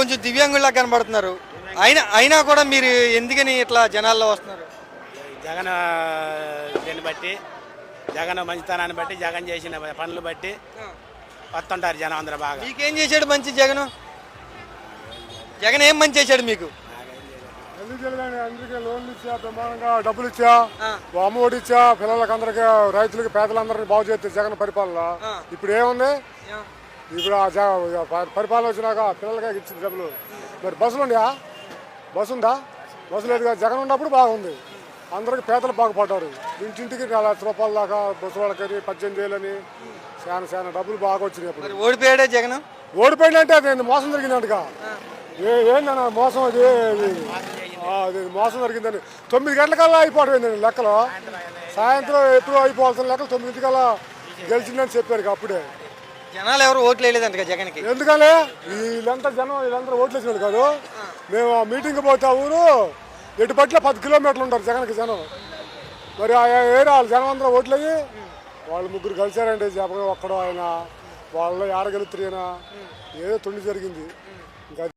కొంచెం దివ్యాంగుల్లా కనబడుతున్నారు. అయినా కూడా మీరు ఎందుకని ఇట్లా జనాల్లో వస్తున్నారు? జగన్ దీన్ని బట్టి, జగన్ మంచితనాన్ని బట్టి, జగన్ చేసిన పనులు బట్టి వస్తుంటారు జనం అందరూ బాగా. మీకేం చేశాడు మంచి జగన్? జగన్ ఏం మంచి చేశాడు మీకు? అందరికీ లోన్లు ఇచ్చా, ప్రమాణంగా డబ్బులు ఇచ్చా, అమ్మ ఒడి ఇచ్చా, పిల్లలకి అందరికి, రైతులకి, పేదలందరినీ బాగు చేస్తే జగన్ పరిపాలన. ఇప్పుడు ఏముంది? ఇప్పుడు పరిపాలన వచ్చినాక పిల్లలకి ఇచ్చింది డబ్బులు. మరి బస్సులు ఉన్నాయా? బస్సు ఉందా? బస్సు లేదు కదా. జగన్ ఉన్నప్పుడు బాగుంది, అందరికి పేదలు బాగుపడ్డారు. ఇంటింటికి 4 లక్షల రూపాయల దాకా బస్సు వాళ్ళకని 18,000 అని చాలా డబ్బులు బాగా వచ్చినాయి. ఇప్పుడు ఓడిపోయాడే జగన్. ఓడిపోయిందంటే అది మోసం జరిగిందంటగా. ఏందన్న మోసం? అది మోసం జరిగిందని 9 గంటలకల్లా అయిపోవడం లెక్కలో. సాయంత్రం ఎప్పుడు అయిపోవాల్సిన లెక్కలు 9 గంటలకల్లా గెలిచిందని చెప్పారు అప్పుడే. జనాలు ఎవరు ఓట్లు వేయలేదంట జగన్కి. ఎందుకని? వీళ్ళందరూ ఓట్లు వేసినాడు కాదు. మేము మీటింగ్ పోతే ఊరు ఎటు పట్ల 10 కిలోమీటర్లు ఉంటారు జగన్కి జనం. మరి ఏరా జనం అందరూ ఓట్లయ్యి వాళ్ళు 3 కలిశారండి. జగన్ ఒక్కడు ఆయన, వాళ్ళు ఆడగలుగుతారు. ఏదో తొండి జరిగింది. ఇంకా